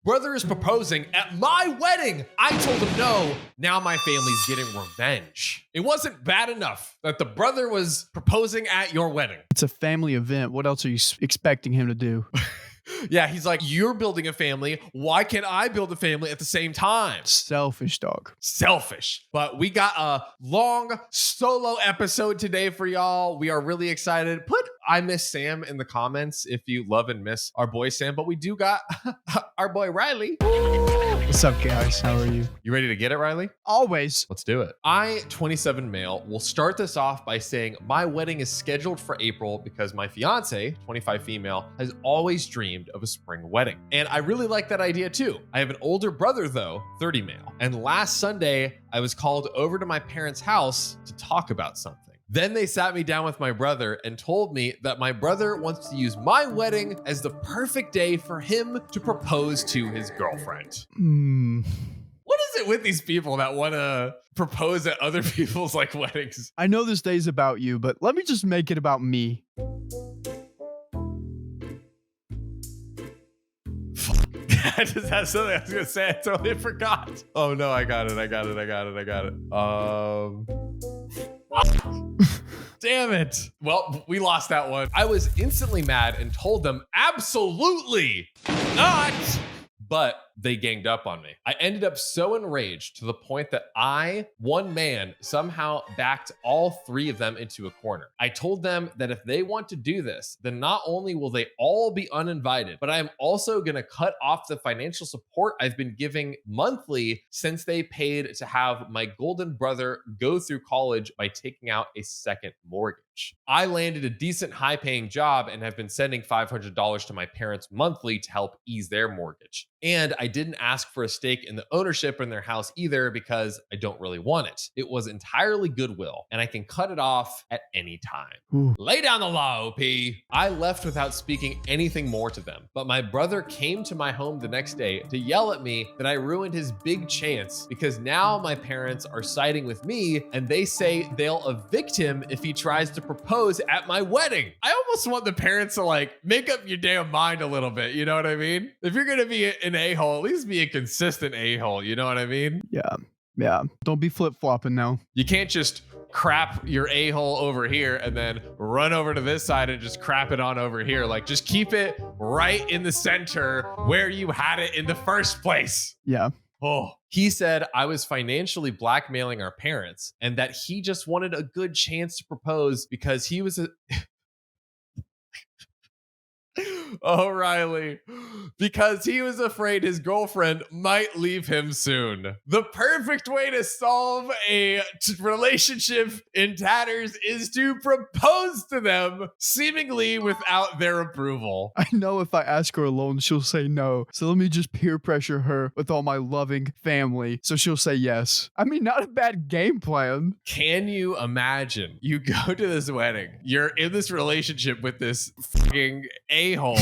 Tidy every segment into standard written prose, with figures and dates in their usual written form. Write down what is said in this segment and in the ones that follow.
Brother is proposing at my wedding. I told him no. Now my family's getting revenge. It wasn't bad enough that the brother was proposing at your wedding. It's a family event. What else are you expecting him to do? Yeah, he's like, you're building a family. Why can't I build a family at the same time? Selfish, dog. Selfish. But we got a long solo episode today for y'all. We are really excited. Put I miss Sam in the comments if you love and miss our boy Sam. But we do got our boy Riley. What's up, guys? How are you? You ready to get it, Riley? Always. Let's do it. I, 27 male, will start this off by saying my wedding is scheduled for April because my fiance, 25 female, has always dreamed of a spring wedding. And I really like that idea too. I have an older brother though, 30 male. And last Sunday, I was called over to my parents' house to talk about something. Then they sat me down with my brother and told me that my brother wants to use my wedding as the perfect day for him to propose to his girlfriend. What is it with these people that want to propose at other people's like weddings? I know this day's about you, but let me just make it about me. I just had something I was going to say. I totally forgot. Oh no, I got it. Damn it. Well, we lost that one. I was instantly mad and told them absolutely not. But they ganged up on me. I ended up so enraged to the point that I, one man, somehow backed all three of them into a corner. I told them that if they want to do this, then not only will they all be uninvited, but I am also gonna cut off the financial support I've been giving monthly since they paid to have my golden brother go through college by taking out a second mortgage. I landed a decent high-paying job and have been sending $500 to my parents monthly to help ease their mortgage. And I didn't ask for a stake in the ownership in their house either because I don't really want it. It was entirely goodwill and I can cut it off at any time. Ooh. Lay down the law, OP. I left without speaking anything more to them, but my brother came to my home the next day to yell at me that I ruined his big chance because now my parents are siding with me and they say they'll evict him if he tries to propose at my wedding. I almost want the parents to like make up your damn mind a little bit. You know what I mean? If you're going to be an a-hole, at least be a consistent a-hole. You know what I mean? Yeah. Don't be flip-flopping now. You can't just crap your a-hole over here and then run over to this side and just crap it on over here. Like, just keep it right in the center where you had it in the first place. Yeah. Oh, he said I was financially blackmailing our parents and that he just wanted a good chance to propose because he was a... Oh, Riley, because he was afraid his girlfriend might leave him soon. The perfect way to solve a relationship in tatters is to propose to them, seemingly without their approval. I know if I ask her alone, she'll say no. So let me just peer pressure her with all my loving family so she'll say yes. I mean, not a bad game plan. Can you imagine? You go to this wedding, you're in this relationship with this fucking a-hole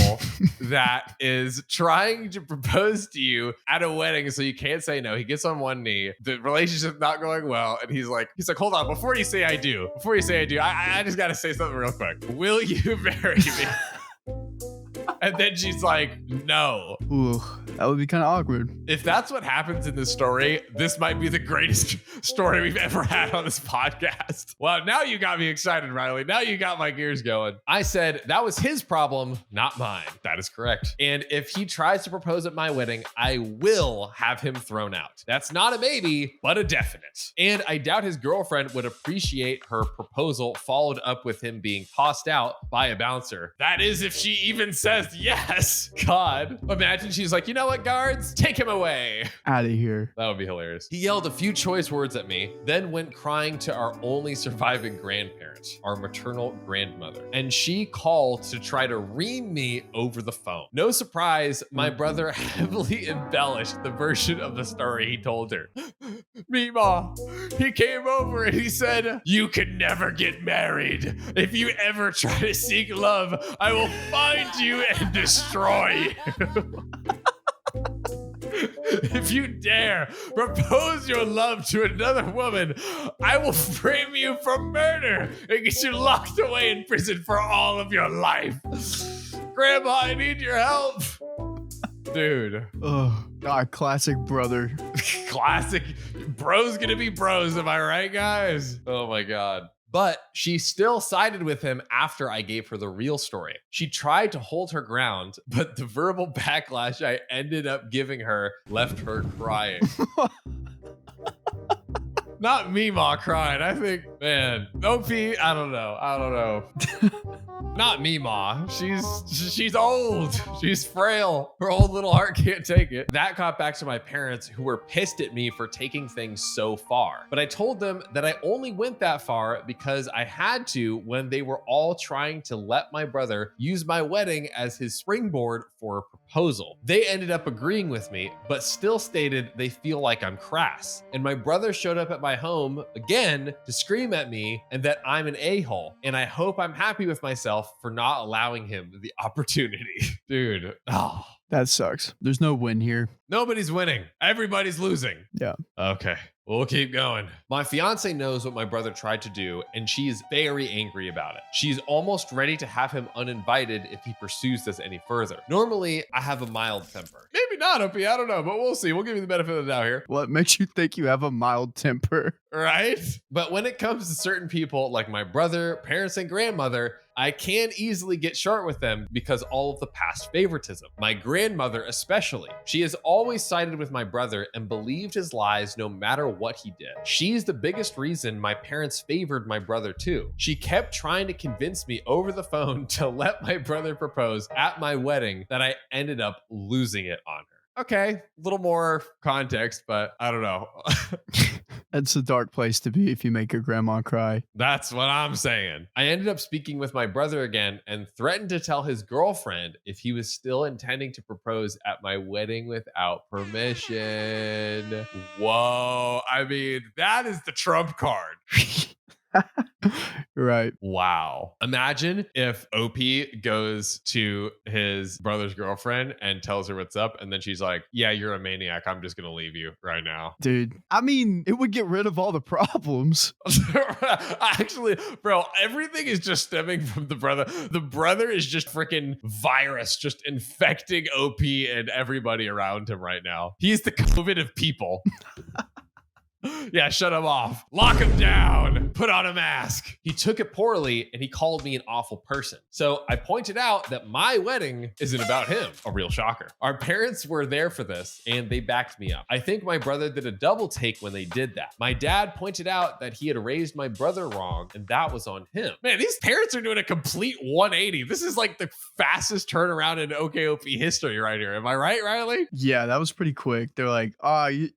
that is trying to propose to you at a wedding, so you can't say no. He gets on one knee. The relationship's not going well, and he's like, hold on, before you say I do, I just gotta say something real quick. Will you marry me? And then she's like, no. Ooh, that would be kind of awkward. If that's what happens in this story, this might be the greatest story we've ever had on this podcast. Well, now you got me excited, Riley. Now you got my gears going. I said that was his problem, not mine. That is correct. And if he tries to propose at my wedding, I will have him thrown out. That's not a maybe, but a definite. And I doubt his girlfriend would appreciate her proposal followed up with him being tossed out by a bouncer. That is if she even says yes. God. Imagine she's like, you know what, guards? Take him away. Out of here. That would be hilarious. He yelled a few choice words at me, then went crying to our only surviving grandparent, our maternal grandmother. And she called to try to ream me over the phone. No surprise, my brother heavily embellished the version of the story he told her. Mima, he came over and he said, you can never get married. If you ever try to seek love, I will find you and destroy you. If you dare propose your love to another woman, I will frame you for murder and get you locked away in prison for all of your life. Grandma, I need your help. Dude. Oh, God, classic brother. Classic. Bro's gonna be bros, am I right, guys? Oh my God. But she still sided with him after I gave her the real story. She tried to hold her ground, but the verbal backlash I ended up giving her left her crying. Not Meemaw crying. I think, man, OP, I don't know. Not Meemaw. She's old. She's frail. Her old little heart can't take it. That got back to my parents, who were pissed at me for taking things so far. But I told them that I only went that far because I had to when they were all trying to let my brother use my wedding as his springboard for a proposal. They ended up agreeing with me, but still stated they feel like I'm crass. And my brother showed up at my home again to scream at me and that I'm an a-hole. And I hope I'm happy with myself for not allowing him the opportunity. Dude, oh. That sucks. There's no win here. Nobody's winning. Everybody's losing. Yeah. Okay. We'll keep going. My fiance knows what my brother tried to do, and she is very angry about it. She's almost ready to have him uninvited if he pursues this any further. Normally, I have a mild temper. Maybe not, OP. I don't know, but we'll see. We'll give you the benefit of the doubt here. What makes you think you have a mild temper? Right? But when it comes to certain people, like my brother, parents, and grandmother, I can easily get short with them because all of the past favoritism. My grandmother especially. She has always sided with my brother and believed his lies no matter what he did. She's the biggest reason my parents favored my brother too. She kept trying to convince me over the phone to let my brother propose at my wedding that I ended up losing it on her. Okay, a little more context, but I don't know. That's a dark place to be if you make your grandma cry. That's what I'm saying. I ended up speaking with my brother again and threatened to tell his girlfriend if he was still intending to propose at my wedding without permission. Whoa. I mean, that is the trump card. Right. Wow. Imagine if OP goes to his brother's girlfriend and tells her what's up, and then she's like, yeah, you're a maniac. I'm just going to leave you right now. Dude, I mean, it would get rid of all the problems. Actually, bro, everything is just stemming from the brother. The brother is just freaking virus, just infecting OP and everybody around him right now. He's the COVID of people. Yeah, shut him off. Lock him down. Put on a mask. He took it poorly and he called me an awful person. So I pointed out that my wedding isn't about him. A real shocker. Our parents were there for this and they backed me up. I think my brother did a double take when they did that. My dad pointed out that he had raised my brother wrong and that was on him. Man, these parents are doing a complete 180. This is like the fastest turnaround in OKOP history right here. Am I right, Riley? Yeah, that was pretty quick. They're like,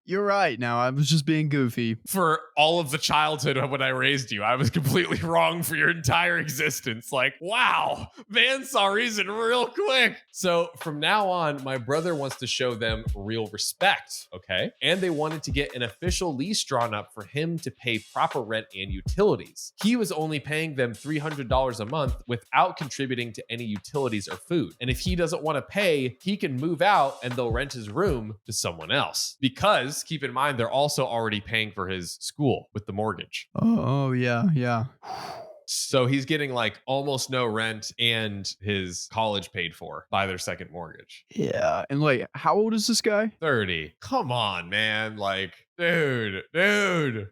you're right now. I was just being goofy. For all of the childhood of when I raised you, I was completely wrong for your entire existence. Like, wow, man saw reason real quick. So from now on, my brother wants to show them real respect, okay? And they wanted to get an official lease drawn up for him to pay proper rent and utilities. He was only paying them $300 a month without contributing to any utilities or food. And if he doesn't want to pay, he can move out and they'll rent his room to someone else. Because keep in mind, they're also already paying for his school with the mortgage. Oh yeah. So he's getting like almost no rent and his college paid for by their second mortgage. Yeah. And like, how old is this guy? 30. Come on, man. Like, dude.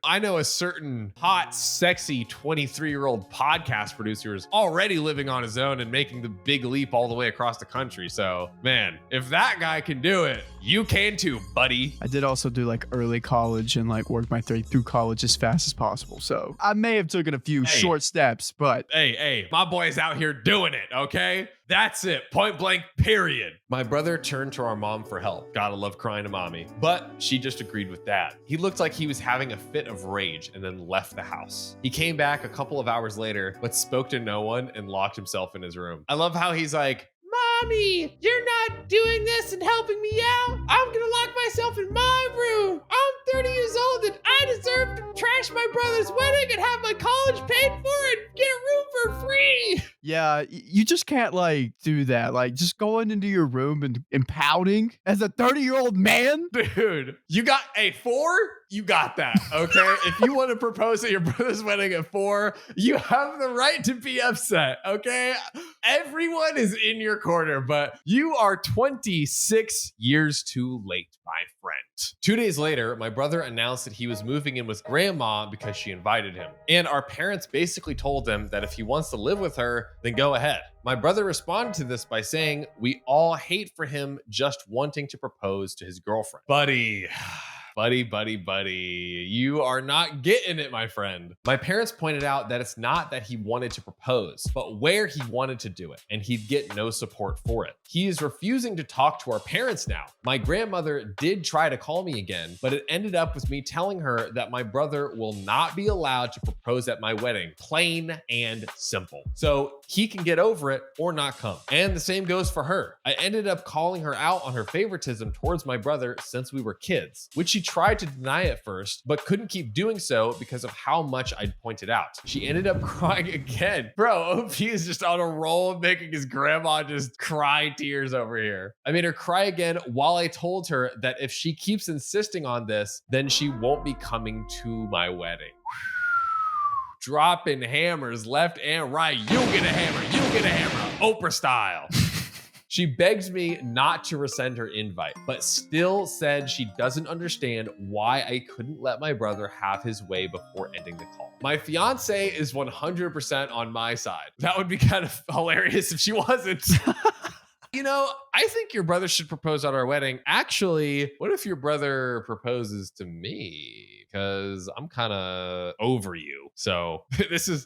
I know a certain hot, sexy 23-year-old podcast producer is already living on his own and making the big leap all the way across the country. So, man, if that guy can do it, you can too, buddy. I did also do like early college and like work my way through college as fast as possible. So I may have taken a few short steps, but hey, my boy's out here doing it, okay? That's it. Point blank, period. My brother turned to our mom for help. Gotta love crying to mommy. But she just agreed with dad. He looked like he was having a fit of rage and then left the house. He came back a couple of hours later, but spoke to no one and locked himself in his room. I love how he's like, Mommy, you're not doing this and helping me out. I'm gonna lock myself in my room. I'm 30 years old and I deserve to trash my brother's wedding and have my college paid for and get a room for free. Yeah, you just can't like do that. Like just going into your room and pouting as a 30-year-old man. Dude, you got a 4? You got that, okay? If you want to propose at your brother's wedding at 4, you have the right to be upset, okay? Everyone is in your corner, but you are 26 years too late, my friend. 2 days later, my brother announced that he was moving in with grandma because she invited him. And our parents basically told him that if he wants to live with her, then go ahead. My brother responded to this by saying, we all hate for him just wanting to propose to his girlfriend. Buddy, you are not getting it, my friend. My parents pointed out that it's not that he wanted to propose, but where he wanted to do it, and he'd get no support for it. He is refusing to talk to our parents now. My grandmother did try to call me again, but it ended up with me telling her that my brother will not be allowed to propose at my wedding, plain and simple. So he can get over it or not come. And the same goes for her. I ended up calling her out on her favoritism towards my brother since we were kids, which she tried to deny at first, but couldn't keep doing so because of how much I'd pointed out. She ended up crying again. Bro, OP is just on a roll, making his grandma just cry tears over here. I made her cry again while I told her that if she keeps insisting on this, then she won't be coming to my wedding. Dropping hammers left and right. You get a hammer, you get a hammer, Oprah style. She begged me not to rescind her invite, but still said she doesn't understand why I couldn't let my brother have his way before ending the call. My fiance is 100% on my side. That would be kind of hilarious if she wasn't. You know, I think your brother should propose at our wedding. Actually, what if your brother proposes to me? Because I'm kind of over you. So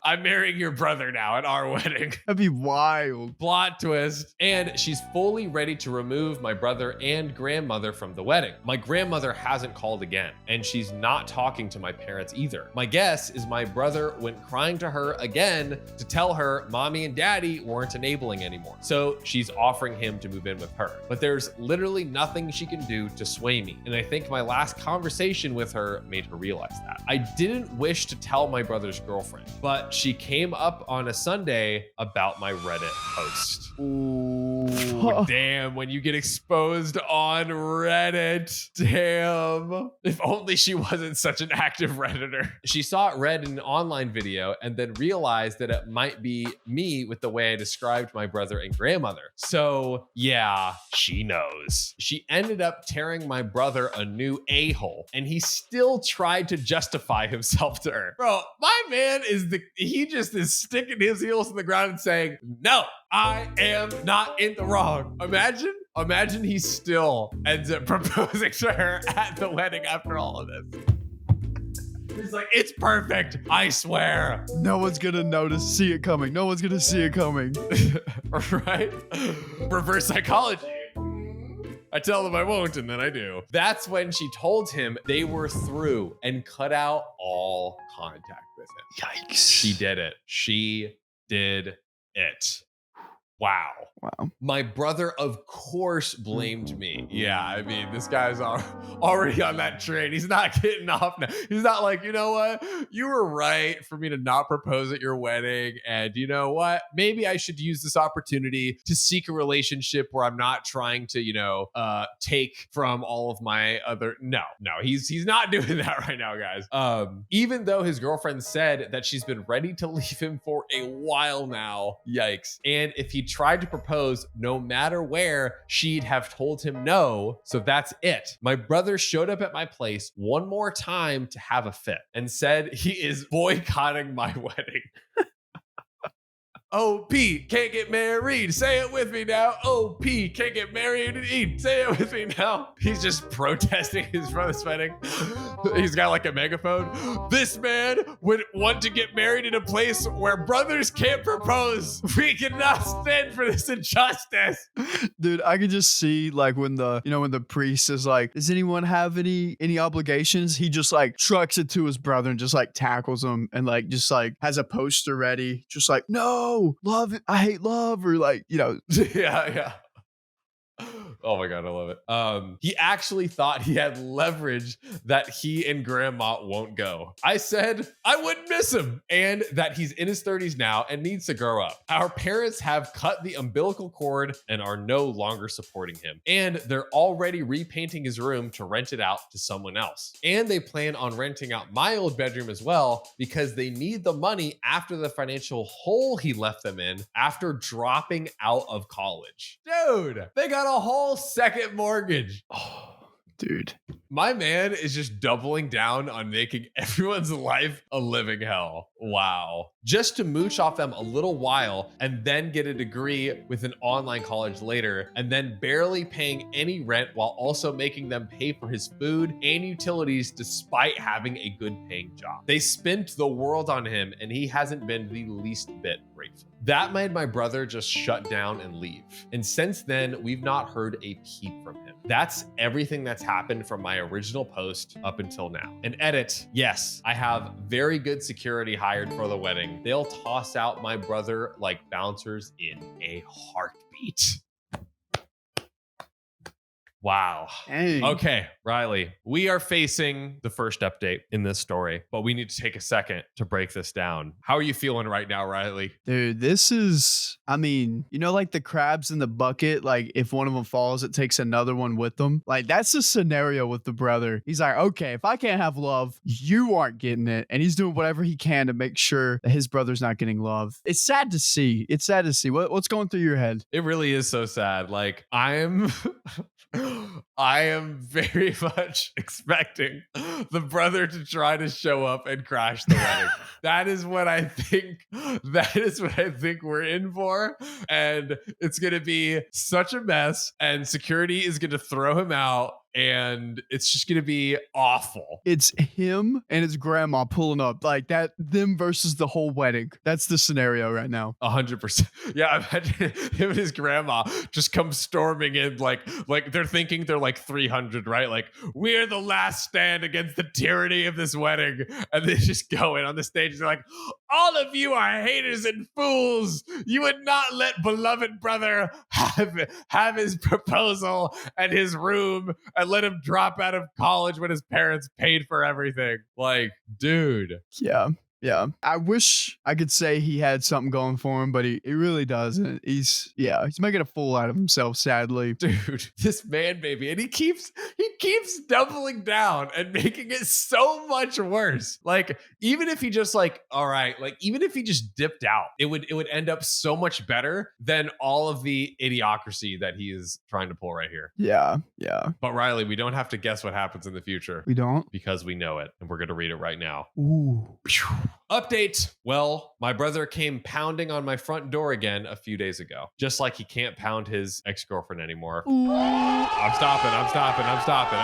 I'm marrying your brother now at our wedding. That'd be wild. Plot twist. And she's fully ready to remove my brother and grandmother from the wedding. My grandmother hasn't called again, and she's not talking to my parents either. My guess is my brother went crying to her again to tell her mommy and daddy weren't enabling anymore. So she's offering him to move in with her. But there's literally nothing she can do to sway me. And I think my last conversation with her made her realize that. I didn't wish to tell my brother's girlfriend, but she came up on a Sunday about my Reddit post. Ooh, damn, when you get exposed on Reddit. Damn. If only she wasn't such an active Redditor. She saw it read in an online video and then realized that it might be me with the way I described my brother and grandmother. So yeah, she knows. She ended up tearing my brother a new a-hole, and he still tried to justify himself to her. Bro, my man he just is sticking his heels in the ground and saying, no, I am not in the wrong. Imagine he still ends up proposing to her at the wedding after all of this. He's like, it's perfect, I swear. No one's gonna see it coming. No one's gonna see it coming. Right? Reverse psychology. I tell them I won't, and then I do. That's when she told him they were through and cut out all contact with him. Yikes. She did it. She did it. Wow. My brother, of course, blamed me. Yeah, I mean, this guy's already on that train. He's not getting off now. He's not like, you know what? You were right for me to not propose at your wedding. And you know what? Maybe I should use this opportunity to seek a relationship where I'm not trying to, take from all of my other. No, he's not doing that right now, guys. Even though his girlfriend said that she's been ready to leave him for a while now. Yikes. And if he tried to propose, no matter where, she'd have told him no. So that's it. My brother showed up at my place one more time to have a fit and said he is boycotting my wedding. OP can't get married. Say it with me now. OP can't get married and eat. Say it with me now. He's just protesting his brother's wedding. He's got like a megaphone. This man would want to get married in a place where brothers can't propose. We cannot stand for this injustice. Dude, I could just see like when the priest is like, does anyone have any obligations? He just like trucks it to his brother and just like tackles him and like just like has a poster ready. Just like, no. Love it. I hate love, or like, Yeah. Oh my God, I love it. He actually thought he had leverage that he and grandma won't go. I said I wouldn't miss him and that he's in his 30s now and needs to grow up. Our parents have cut the umbilical cord and are no longer supporting him. And they're already repainting his room to rent it out to someone else. And they plan on renting out my old bedroom as well because they need the money after the financial hole he left them in after dropping out of college. Dude, they got a whole second mortgage. Oh, dude. My man is just doubling down on making everyone's life a living hell. Wow. Just to mooch off them a little while and then get a degree with an online college later, and then barely paying any rent while also making them pay for his food and utilities despite having a good paying job. They spent the world on him and he hasn't been the least bit grateful. That made my brother just shut down and leave. And since then, we've not heard a peep from him. That's everything that's happened from my original post up until now. An edit. Yes, I have very good security hired for the wedding. They'll toss out my brother like bouncers in a heartbeat. Wow. Dang. Okay, Riley, we are facing the first update in this story, but we need to take a second to break this down. How are you feeling right now, Riley? Dude, this is, I mean, you know, like the crabs in the bucket, like if one of them falls, it takes another one with them. Like that's the scenario with the brother. He's like, okay, if I can't have love, you aren't getting it. And he's doing whatever he can to make sure that his brother's not getting love. It's sad to see. It's sad to see. What's going through your head? It really is so sad. Like I am very much expecting the brother to try to show up and crash the wedding. That is what I think. That is what I think we're in for. And it's going to be such a mess. And security is going to throw him out. And it's just going to be awful. It's him and his grandma pulling up like that, them versus the whole wedding. That's the scenario right now. 100%. Yeah, imagine him and his grandma just come storming in like they're thinking they're like 300, right? Like, we're the last stand against the tyranny of this wedding. And they just go in on the stage. They're like, all of you are haters and fools. You would not let beloved brother have his proposal and his room and let him drop out of college when his parents paid for everything. Like, dude. Yeah. Yeah. I wish I could say he had something going for him, but he really doesn't. He's making a fool out of himself, sadly. Dude, this man baby. And he keeps doubling down and making it so much worse. Like, even if he just like, all right, like even if he just dipped out, it would end up so much better than all of the idiocracy that he is trying to pull right here. Yeah. Yeah. But Riley, we don't have to guess what happens in the future. We don't? Because we know it. And we're going to read it right now. Ooh. Update. Well, my brother came pounding on my front door again a few days ago. Just like he can't pound his ex-girlfriend anymore. Ooh. I'm stopping.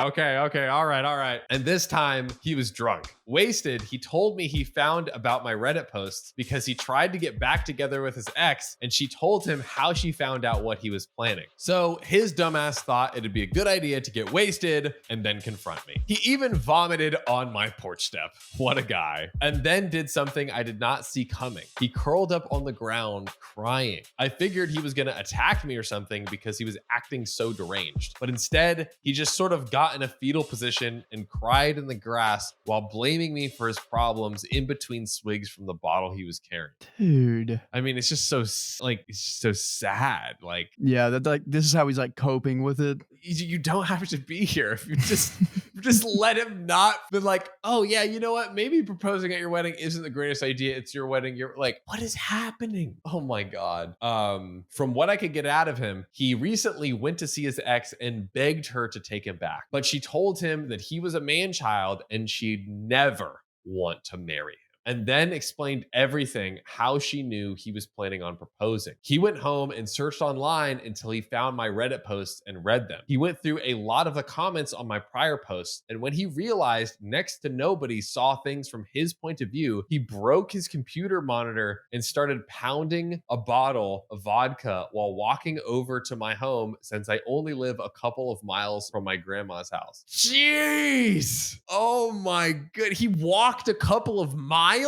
Okay. All right. And this time he was drunk. Wasted, he told me he found about my Reddit posts because he tried to get back together with his ex and she told him how she found out what he was planning. So his dumbass thought it'd be a good idea to get wasted and then confront me. He even vomited on my porch step. What a guy. And then did something I did not see coming. He curled up on the ground crying. I figured he was going to attack me or something because he was acting so deranged. But instead, he just sort of got in a fetal position and cried in the grass while blaming me for his problems in between swigs from the bottle he was carrying. Dude. I mean, it's just so like, it's just so sad. Like, yeah, that like this is how he's like coping with it. You don't have to be here. If you just let him not be like, oh yeah, you know what? Maybe proposing at your wedding isn't the greatest idea. It's your wedding. You're like, what is happening? Oh my God. From what I could get out of him, he recently went to see his ex and begged her to take him back. But she told him that he was a man child and she'd never want to marry him. And then explained everything, how she knew he was planning on proposing. He went home and searched online until he found my Reddit posts and read them. He went through a lot of the comments on my prior posts, and when he realized next to nobody saw things from his point of view, he broke his computer monitor and started pounding a bottle of vodka while walking over to my home since I only live a couple of miles from my grandma's house. Jeez! Oh my good. He walked a couple of miles?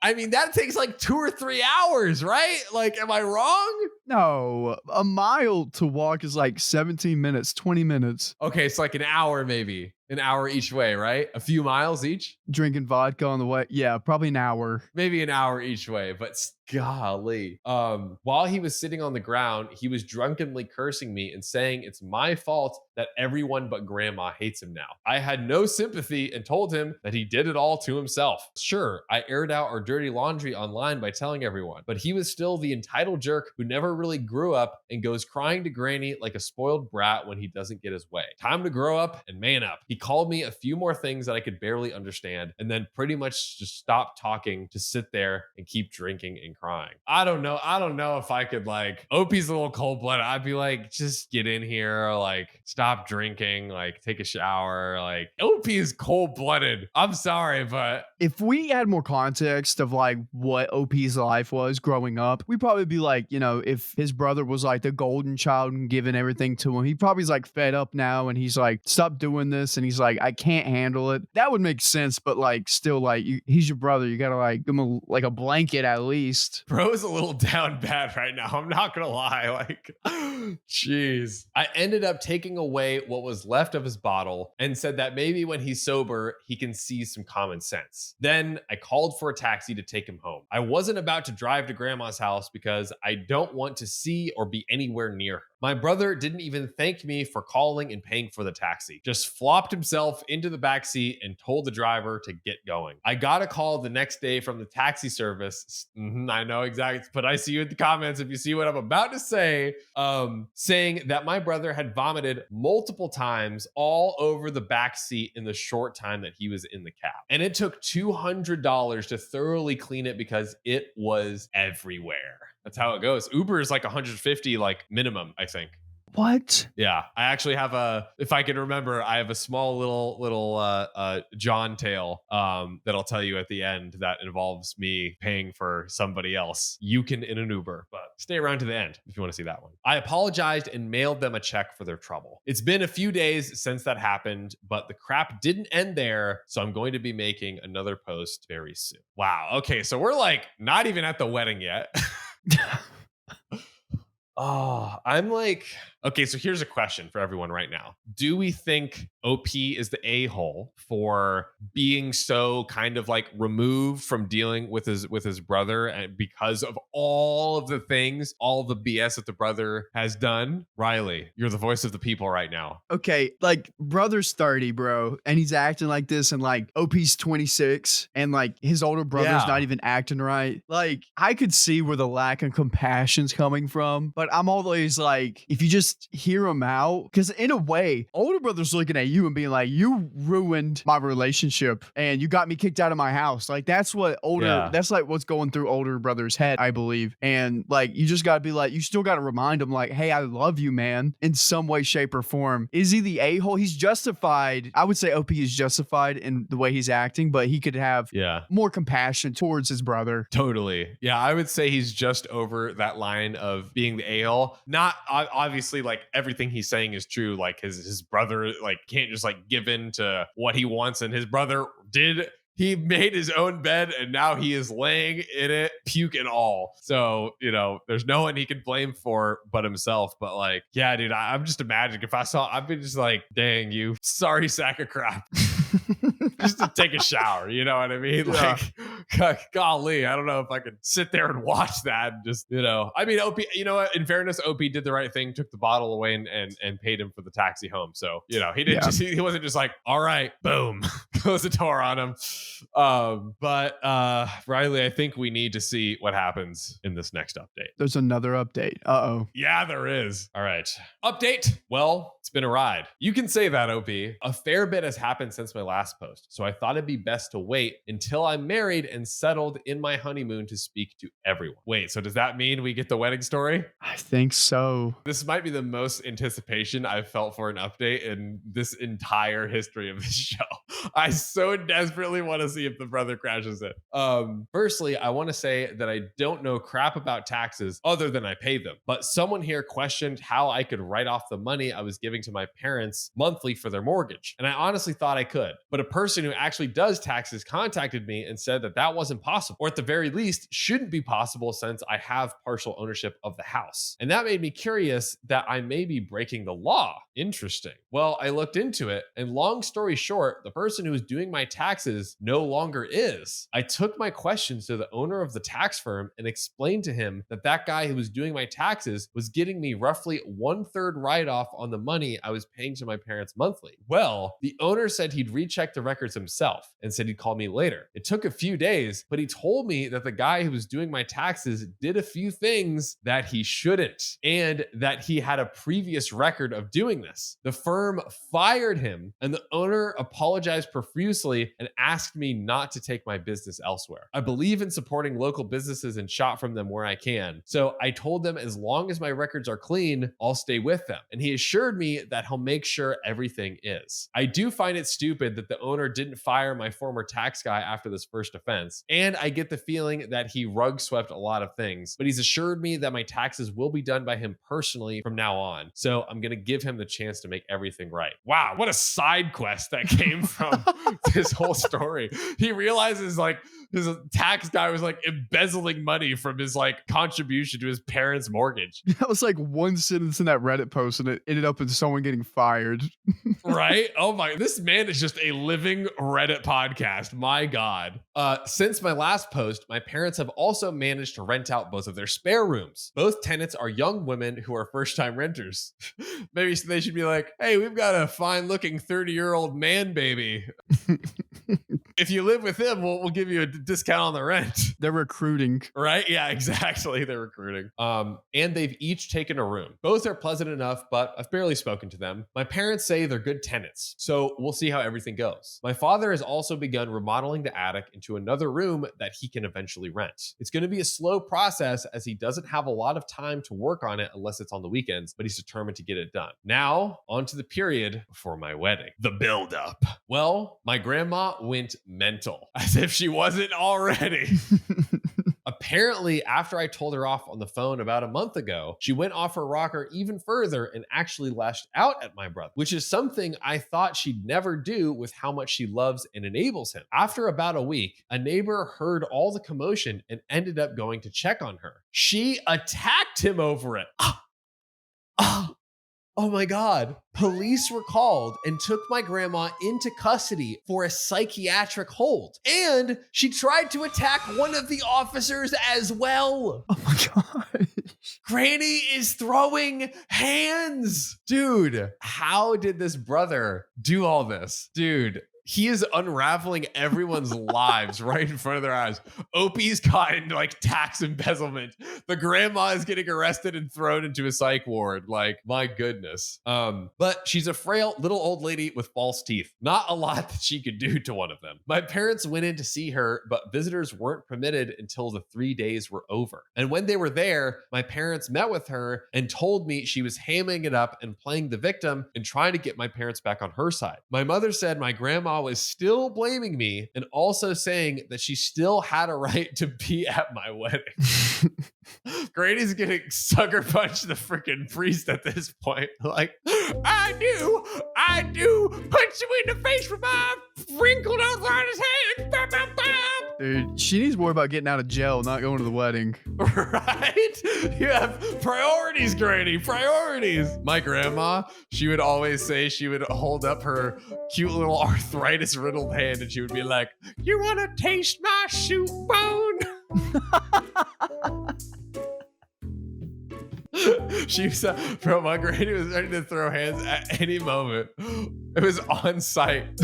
I mean, that takes like 2 or 3 hours, right? Like, am I wrong? No, a mile to walk is like 17 minutes, 20 minutes. Okay, it's like an hour maybe. An hour each way, right? A few miles each? Drinking vodka on the way. Yeah, probably an hour. Maybe an hour each way, but golly. While he was sitting on the ground, he was drunkenly cursing me and saying it's my fault that everyone but grandma hates him now. I had no sympathy and told him that he did it all to himself. Sure, I aired out our dirty laundry online by telling everyone, but he was still the entitled jerk who never really grew up and goes crying to granny like a spoiled brat when he doesn't get his way. Time to grow up and man up. He called me a few more things that I could barely understand and then pretty much just stopped talking to sit there and keep drinking and crying. I don't know if I could, like, OP's a little cold-blooded. I'd be like, just get in here, like, stop drinking, like, take a shower. Like, OP is cold-blooded. I'm sorry, but If we had more context of like what OP's life was growing up, we'd probably be like, if his brother was like the golden child and giving everything to him, he probably's like fed up now and he's like, stop doing this. And he's like, I can't handle it. That would make sense. But like, still, like, he's your brother. You got to like give him a blanket at least. bro's a little down bad right now. I'm not gonna lie. Like, jeez. I ended up taking away what was left of his bottle and said that maybe when he's sober, he can see some common sense. Then I called for a taxi to take him home. I wasn't about to drive to grandma's house because I don't want to see or be anywhere near her. My brother didn't even thank me for calling and paying for the taxi, just flopped himself into the back seat and told the driver to get going. I got a call the next day from the taxi service. I know exactly, but I see you in the comments if you see what I'm about to say, saying that my brother had vomited multiple times all over the back seat in the short time that he was in the cab. And it took $200 to thoroughly clean it because it was everywhere. That's how it goes. Uber is like 150, like minimum, I think. What? Yeah, I actually have if I can remember, I have a small little John tale that I'll tell you at the end that involves me paying for somebody else. You can in an Uber, but stay around to the end if you want to see that one. I apologized and mailed them a check for their trouble. It's been a few days since that happened, but the crap didn't end there, so I'm going to be making another post very soon. Wow. Okay, so we're like not even at the wedding yet. Oh, I'm like, okay, so here's a question for everyone right now. Do we think OP is the a-hole for being so kind of like removed from dealing with his brother and because of all of the things, all of the BS that the brother has done? Riley, you're the voice of the people right now. Okay, like, brother's 30, bro, and he's acting like this, and like OP's 26, and like his older brother's not even acting right. Like, I could see where the lack of compassion's coming from, but I'm always like, if you just hear him out, because in a way, older brother's looking at you and being like, you ruined my relationship and you got me kicked out of my house. Like, that's what that's like what's going through older brother's head, I believe. And like, you just gotta be like, you still gotta remind him like, hey, I love you, man, in some way, shape, or form. Is he the a-hole? He's justified. I would say OP is justified in the way he's acting, but he could have more compassion towards his brother. Totally. Yeah, I would say he's just over that line of being the a-hole. Not obviously like everything he's saying is true. Like his brother like can't just like give in to what he wants, and his brother he made his own bed and now he is laying in it, puke and all. So, there's no one he can blame for but himself. But like, yeah, dude, I'm just imagining if I'd be just like, dang, you sorry sack of crap. Just to take a shower, you know what I mean? Yeah. Like, golly, I don't know if I could sit there and watch that and just, I mean, OP, you know what? In fairness, OP did the right thing, took the bottle away and paid him for the taxi home. So, he didn't he wasn't just like, all right, boom, close the door on him. But Riley, I think we need to see what happens in this next update. There's another update. Uh-oh. Yeah, there is. All right. Update. Well, it's been a ride. You can say that, OP. A fair bit has happened since my last post, so I thought it'd be best to wait until I'm married and settled in my honeymoon to speak to everyone. Wait, so does that mean we get the wedding story? I think so. This might be the most anticipation I've felt for an update in this entire history of this show. I so desperately want to see if the brother crashes it. Firstly, I want to say that I don't know crap about taxes other than I pay them, but someone here questioned how I could write off the money I was giving to my parents monthly for their mortgage, and I honestly thought I could, but a person who actually does taxes contacted me and said that that wasn't possible, or at the very least, shouldn't be possible since I have partial ownership of the house. And that made me curious that I may be breaking the law. Interesting. Well, I looked into it, and long story short, the person who was doing my taxes no longer is. I took my questions to the owner of the tax firm and explained to him that that guy who was doing my taxes was getting me roughly 1/3 write-off on the money I was paying to my parents monthly. Well, the owner said he'd recheck the records himself and said he'd call me later. It took a few days, but he told me that the guy who was doing my taxes did a few things that he shouldn't, and that he had a previous record of doing this. The firm fired him, and the owner apologized profusely and asked me not to take my business elsewhere. I believe in supporting local businesses and shop from them where I can. So I told them as long as my records are clean, I'll stay with them. And he assured me that he'll make sure everything is. I do find it stupid that the owner didn't fire my former tax guy after this first offense. And I get the feeling that he rug swept a lot of things, but he's assured me that my taxes will be done by him personally from now on. So I'm going to give him the chance to make everything right. Wow, what a side quest that came from this whole story. He realizes like his tax guy was like embezzling money from his like contribution to his parents' mortgage. That was like one sentence in that Reddit post and it ended up in someone getting fired. Right? Oh my, this man is just a living Reddit podcast. My God. Since my last post, my parents have also managed to rent out both of their spare rooms. Both tenants are young women who are first-time renters. Maybe they should be like, hey, we've got a fine-looking 30-year-old man baby. If you live with him, we'll give you a discount on the rent. They're recruiting. Right? Yeah, exactly. They're recruiting. And they've each taken a room. Both are pleasant enough, but I've barely spoken to them. My parents say they're good tenants, so we'll see how everything goes. My father has also begun remodeling the attic into another room that he can eventually rent. It's going to be a slow process as he doesn't have a lot of time to work on it unless it's on the weekends, but he's determined to get it done. Now, on to the period before my wedding. The build-up. Well, my grandma went mental, as if she wasn't already. Apparently, after I told her off on the phone about a month ago, she went off her rocker even further and actually lashed out at my brother, which is something I thought she'd never do with how much she loves and enables him. After about a week, a neighbor heard all the commotion and ended up going to check on her. She attacked him over it. Oh my God. Police were called and took my grandma into custody for a psychiatric hold. And she tried to attack one of the officers as well. Oh my God. Granny is throwing hands. Dude, how did this brother do all this? Dude. He is unraveling everyone's lives right in front of their eyes. Opie's caught in like tax embezzlement. The grandma is getting arrested and thrown into a psych ward. Like, my goodness. But she's a frail little old lady with false teeth. Not a lot that she could do to one of them. My parents went in to see her, but visitors weren't permitted until the 3 days were over. And when they were there, my parents met with her and told me she was hamming it up and playing the victim and trying to get my parents back on her side. My mother said my grandma was still blaming me and also saying that she still had a right to be at my wedding. Granny's getting sucker punched the freaking priest at this point. Like, I do punch you in the face with my wrinkled arthritis hand. Bam, bam, bam. Dude, she needs more about getting out of jail, not going to the wedding. Right? You have priorities, Granny, priorities. My grandma, she would always say she would hold up her cute little arthritis riddled hand and she would be like, you want to taste my shoe bone? She was, bro, my granny was ready to throw hands at any moment. It was on site.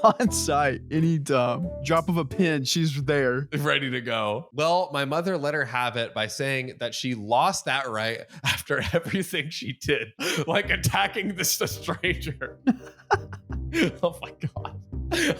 On site, any drop of a pin, she's there. Ready to go. Well, my mother let her have it by saying that she lost that right after everything she did, like attacking this stranger. Oh my God.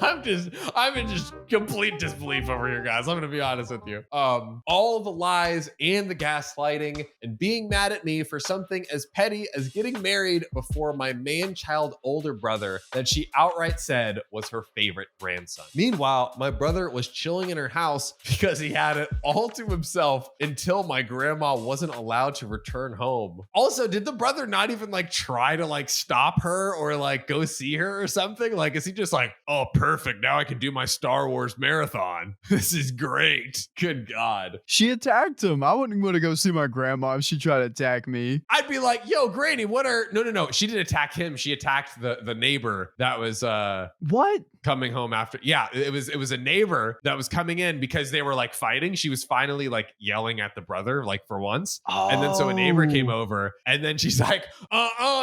I'm in just complete disbelief over here, guys. I'm gonna be honest with you. All the lies and the gaslighting and being mad at me for something as petty as getting married before my man-child older brother that she outright said was her favorite grandson. Meanwhile, my brother was chilling in her house because he had it all to himself until my grandma wasn't allowed to return home. Also, did the brother not even like try to like stop her or like go see her or something? Like, is he just like, oh, perfect, now I can do my Star Wars Course marathon. This is great. Good God. She attacked him. I wouldn't want to go see my grandma if she tried to attack me. I'd be like, yo, Granny, what are... No. She didn't attack him. She attacked the neighbor that was What? coming home after. Yeah, it was a neighbor that was coming in because they were like fighting. She was finally like yelling at the brother, like for once. Oh. And then so a neighbor came over and then she's like,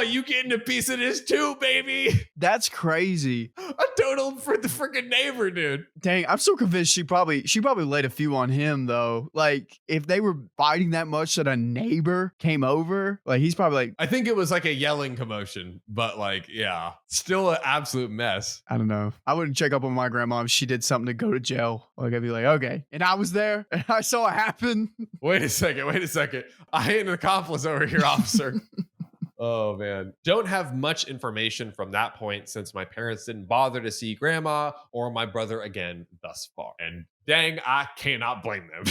you getting a piece of this too, baby. That's crazy. A total for the freaking neighbor, dude. Dang, I'm so convinced she probably laid a few on him though. Like if they were fighting that much that a neighbor came over, like he's probably like, I think it was like a yelling commotion, but like, yeah, still an absolute mess. I don't know. I wouldn't check up on my grandma if she did something to go to jail. Like I'd be like, okay. And I was there and I saw it happen. Wait a second. I ain't an accomplice over here, officer. Oh, man. Don't have much information from that point since my parents didn't bother to see grandma or my brother again thus far. And dang, I cannot blame them.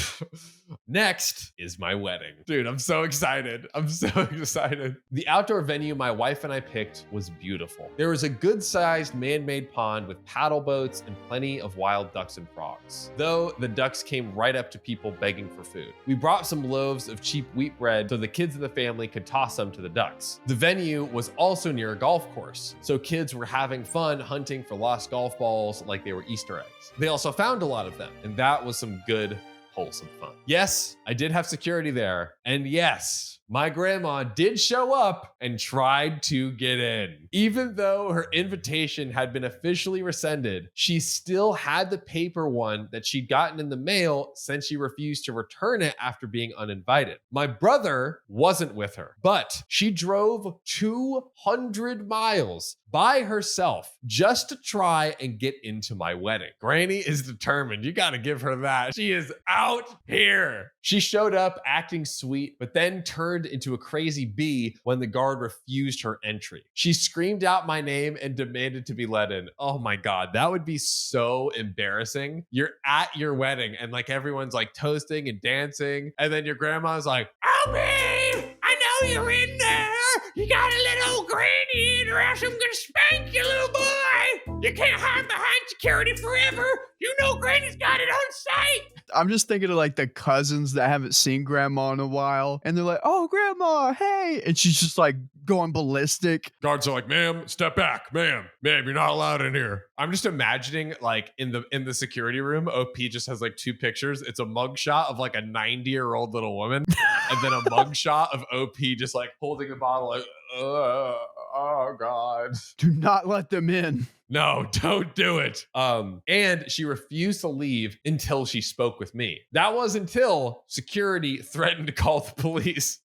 Next is my wedding. Dude, I'm so excited. The outdoor venue my wife and I picked was beautiful. There was a good-sized man-made pond with paddle boats and plenty of wild ducks and frogs, though the ducks came right up to people begging for food. We brought some loaves of cheap wheat bread so the kids in the family could toss them to the ducks. The venue was also near a golf course, so kids were having fun hunting for lost golf balls like they were Easter eggs. They also found a lot of them, and that was some good, wholesome fun. Yes, I did have security there, and yes, my grandma did show up and tried to get in. Even though her invitation had been officially rescinded, she still had the paper one that she'd gotten in the mail since she refused to return it after being uninvited. My brother wasn't with her, but she drove 200 miles by herself just to try and get into my wedding. Granny is determined. You got to give her that. She is out here. She showed up acting sweet, but then turned into a crazy bee when the guard refused her entry. She screamed out my name and demanded to be let in. Oh my God, that would be so embarrassing. You're at your wedding and like everyone's like toasting and dancing. And then your grandma's like, "Oh, babe, I know you're in there. You gotta let old Granny in or else I'm gonna spank you, little boy. You can't hide behind security forever. You know Granny's got it on site." I'm just thinking of like the cousins that haven't seen grandma in a while. And they're like, "Oh, grandma, hey." And she's just like going ballistic. Guards are like, "Ma'am, step back. Ma'am, you're not allowed in here." I'm just imagining like in the security room, OP just has like two pictures. It's a mugshot of like a 90-year-old little woman and then a mugshot of OP just like holding a bottle like, oh God. Do not let them in. No, don't do it. And she refused to leave until she spoke with me. That was until security threatened to call the police.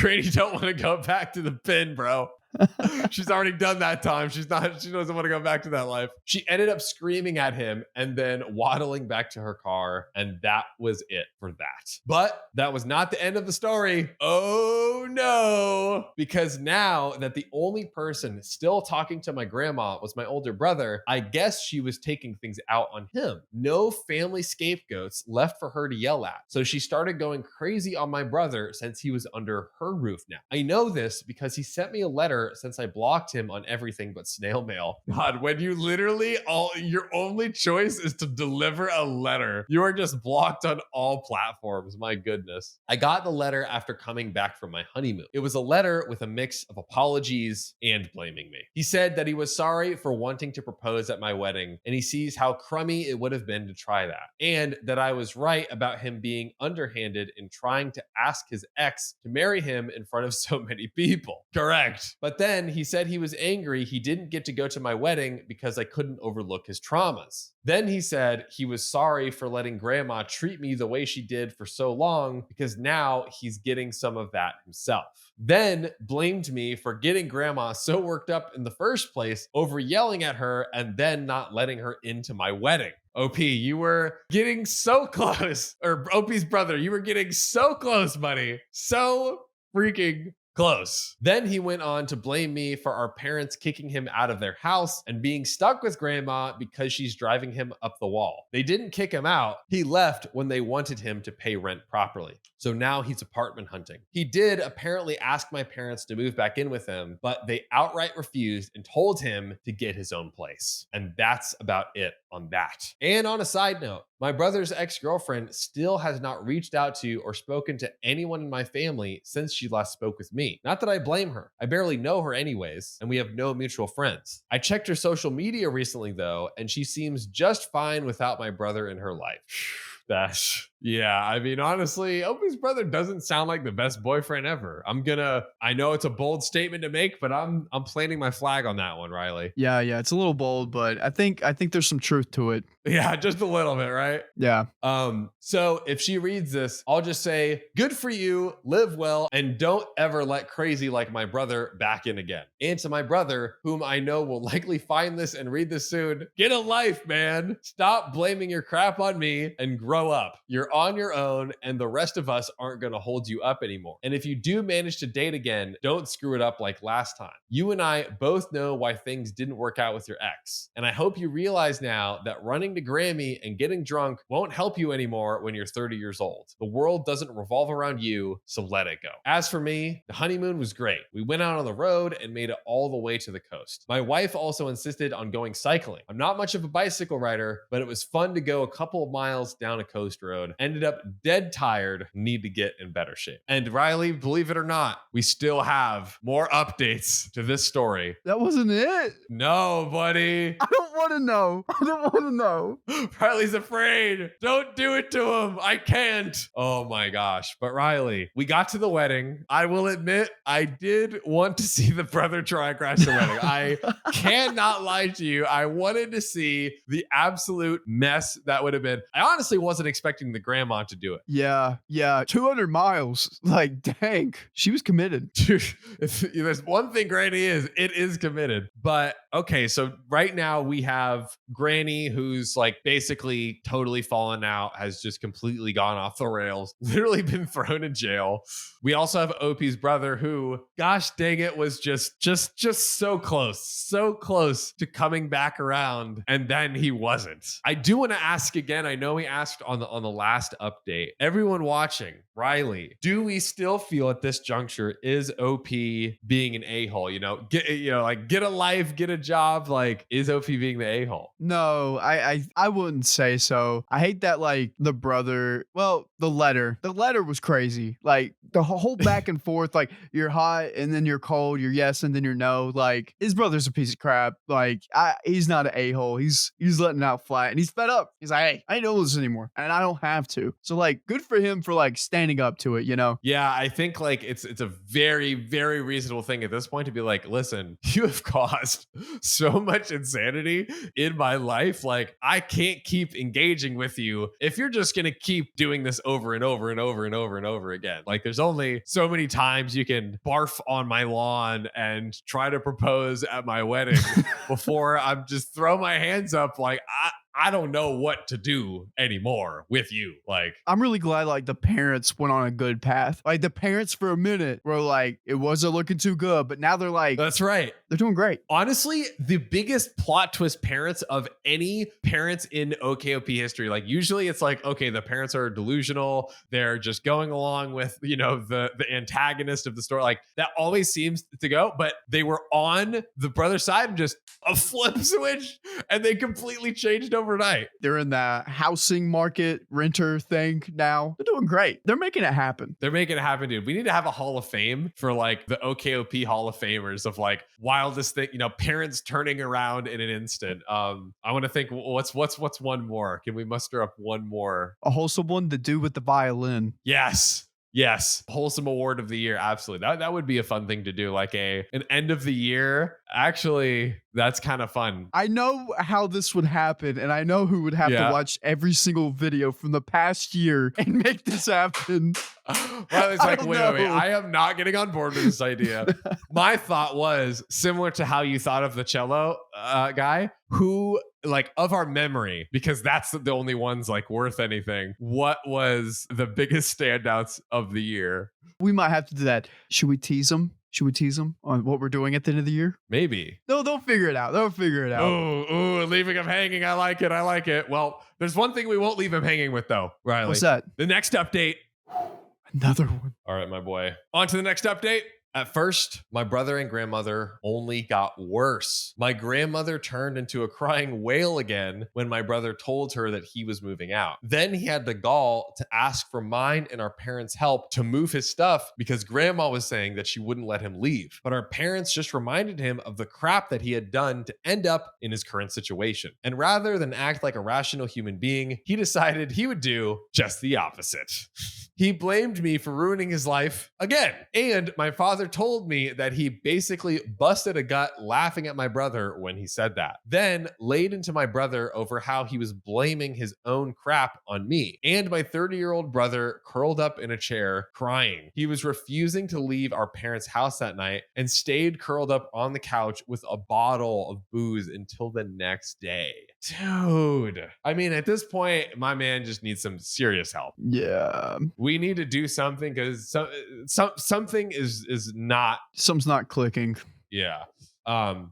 Granny don't want to go back to the pen, bro. She's already done that time. She doesn't want to go back to that life. She ended up screaming at him and then waddling back to her car. And that was it for that. But that was not the end of the story. Oh no. Because now that the only person still talking to my grandma was my older brother, I guess she was taking things out on him. No family scapegoats left for her to yell at. So she started going crazy on my brother since he was under her roof now. I know this because he sent me a letter since I blocked him on everything but snail mail. God, when you literally your only choice is to deliver a letter, you are just blocked on all platforms. My goodness. I got the letter after coming back from my honeymoon. It was a letter with a mix of apologies and blaming me. He said that he was sorry for wanting to propose at my wedding, and he sees how crummy it would have been to try that, and that I was right about him being underhanded in trying to ask his ex to marry him in front of so many people. Correct. But then he said he was angry he didn't get to go to my wedding because I couldn't overlook his traumas. Then he said he was sorry for letting grandma treat me the way she did for so long because now he's getting some of that himself. Then blamed me for getting grandma so worked up in the first place over yelling at her and then not letting her into my wedding. OP, you were getting so close, or OP's brother, you were getting so close, buddy. So freaking Close. Then he went on to blame me for our parents kicking him out of their house and being stuck with grandma because she's driving him up the wall. They didn't kick him out. He left when they wanted him to pay rent properly. So now he's apartment hunting. He did apparently ask my parents to move back in with him, but they outright refused and told him to get his own place. And that's about it on that. And on a side note, my brother's ex-girlfriend still has not reached out to or spoken to anyone in my family since she last spoke with me. Not that I blame her. I barely know her anyways, and we have no mutual friends. I checked her social media recently though, and she seems just fine without my brother in her life. Yeah, I mean, honestly, Opie's brother doesn't sound like the best boyfriend ever. I know it's a bold statement to make, but I'm planting my flag on that one, Riley. Yeah, it's a little bold, but I think there's some truth to it. Yeah, just a little bit, right? Yeah. So if she reads this, I'll just say, good for you, live well, and don't ever let crazy like my brother back in again. And to my brother, whom I know will likely find this and read this soon, get a life, man. Stop blaming your crap on me and grow up. You're on your own, and the rest of us aren't going to hold you up anymore. And if you do manage to date again, don't screw it up like last time. You and I both know why things didn't work out with your ex. And I hope you realize now that running to Grammy and getting drunk won't help you anymore when you're 30 years old. The world doesn't revolve around you, so let it go. As for me, the honeymoon was great. We went out on the road and made it all the way to the coast. My wife also insisted on going cycling. I'm not much of a bicycle rider, but it was fun to go a couple of miles down a coast road. Ended up dead tired, need to get in better shape. And Riley, believe it or not, we still have more updates to this story. That wasn't it. No, buddy. I don't want to know. I don't want to know. Riley's afraid. Don't do it to him. I can't. Oh my gosh. But Riley, we got to the wedding. I will admit, I did want to see the brother try and crash the wedding. I cannot lie to you. I wanted to see the absolute mess that would have been. I honestly wasn't expecting the grandma to do it. Yeah. 200 miles. Like, dang. She was committed. Dude, if there's one thing Granny is, it is committed. But okay, so right now we have Granny who's like basically totally fallen out, has just completely gone off the rails, literally been thrown in jail. We also have Opie's brother who, gosh dang it, was just so close to coming back around, and then he wasn't. I do want to ask again. I know we asked on the last update. Everyone watching, Riley, do we still feel at this juncture is OP being an a-hole? Get a life, get a job. Like, is OP being the a-hole? No, I wouldn't say so. I hate that, like, the brother, well, the letter was crazy. Like, the whole back and forth, like, you're hot and then you're cold, you're yes and then you're no. Like, his brother's a piece of crap. Like, he's not an a-hole. He's letting out flat, and he's fed up. He's like, hey, I ain't doing this anymore, and I don't have to. So, like, good for him for, like, standing up to it, Yeah, I think, like, it's a very, very reasonable thing at this point to be like, listen, you have caused so much insanity in my life. Like, I can't keep engaging with you if you're just gonna keep doing this over and over and over and over and over again. Like, there's only so many times you can barf on my lawn and try to propose at my wedding before I'm just throw my hands up like I don't know what to do anymore with you. Like, I'm really glad, like, the parents went on a good path. Like, the parents for a minute were like, it wasn't looking too good, but now they're like, that's right. They're doing great. Honestly, the biggest plot twist parents of any parents in OKOP history. Like, usually it's like, okay, the parents are delusional. They're just going along with, the antagonist of the story. Like, that always seems to go, but they were on the brother side and just a flip switch, and they completely changed overnight. They're in the housing market renter thing now. They're doing great. They're making it happen. They're making it happen, dude. We need to have a Hall of Fame for, like, the OKOP Hall of Famers of, like, wildest thing, parents turning around in an instant. I want to think, what's one more? Can we muster up one more? A wholesome one, the dude with the violin. Yes. Wholesome award of the year. Absolutely. That would be a fun thing to do. Like an end of the year. Actually, that's kind of fun. I know how this would happen, and I know who would have to watch every single video from the past year and make this happen. Well, it's like, wait. I am not getting on board with this idea. My thought was similar to how you thought of the cello guy who, like of our memory, because that's the only ones like worth anything. What was the biggest standouts of the year? We might have to do that. Should we tease them? Should we tease them on what we're doing at the end of the year? Maybe. They'll figure it out. They'll figure it out. Oh, leaving him hanging. I like it. I like it. Well, there's one thing we won't leave him hanging with, though, Riley. What's that? The next update. Another one. All right, my boy. On to the next update. At first, my brother and grandmother only got worse. My grandmother turned into a crying whale again when my brother told her that he was moving out. Then he had the gall to ask for mine and our parents' help to move his stuff because grandma was saying that she wouldn't let him leave. But our parents just reminded him of the crap that he had done to end up in his current situation. And rather than act like a rational human being, he decided he would do just the opposite. He blamed me for ruining his life again. And my father told me that he basically busted a gut laughing at my brother when he said that. Then laid into my brother over how he was blaming his own crap on me. And my 30-year-old brother curled up in a chair crying. He was refusing to leave our parents' house that night and stayed curled up on the couch with a bottle of booze until the next day. Dude, I mean, at this point, my man just needs some serious help. Yeah. We need to do something because something is not. Something's not clicking. Yeah.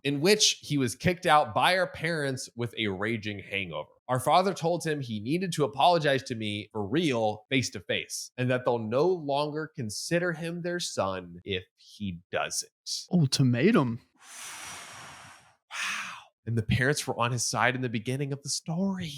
In which he was kicked out by our parents with a raging hangover. Our father told him he needed to apologize to me for real, face to face, and that they'll no longer consider him their son if he doesn't. Ultimatum. Wow. And the parents were on his side in the beginning of the story.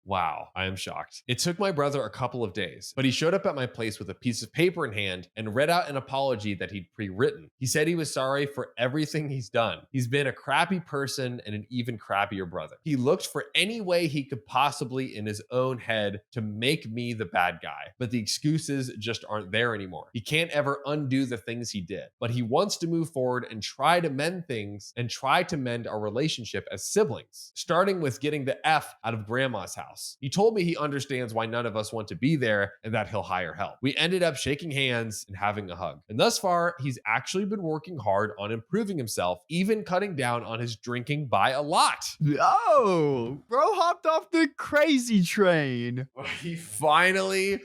Wow, I am shocked. It took my brother a couple of days, but he showed up at my place with a piece of paper in hand and read out an apology that he'd pre-written. He said he was sorry for everything he's done. He's been a crappy person and an even crappier brother. He looked for any way he could possibly in his own head to make me the bad guy, but the excuses just aren't there anymore. He can't ever undo the things he did, but he wants to move forward and try to mend things and try to mend our relationship as siblings, starting with getting the F out of grandma's house. He told me he understands why none of us want to be there and that he'll hire help. We ended up shaking hands and having a hug. And thus far, he's actually been working hard on improving himself, even cutting down on his drinking by a lot. Oh, bro hopped off the crazy train. He finally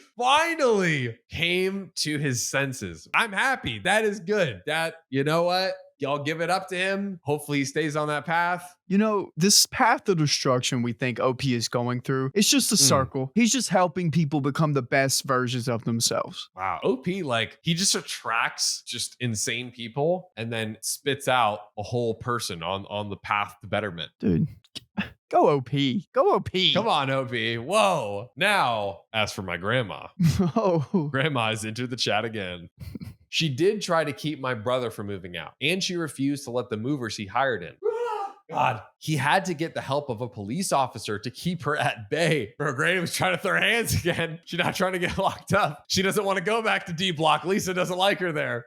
came to his senses. I'm happy. That is good. That, you know what? Y'all give it up to him. Hopefully he stays on that path. You know, this path of destruction we think OP is going through, it's just a circle. He's just helping people become the best versions of themselves. Wow. OP, like, he just attracts just insane people and then spits out a whole person on the path to betterment. Dude. Go OP. Go OP. Come on, OP. Whoa. Now, as for my grandma. Oh. Grandma has entered the chat again. She did try to keep my brother from moving out, and she refused to let the movers he hired in. God, he had to get the help of a police officer to keep her at bay. Bro, Granny was trying to throw her hands again. She's not trying to get locked up. She doesn't want to go back to D Block. Lisa doesn't like her there.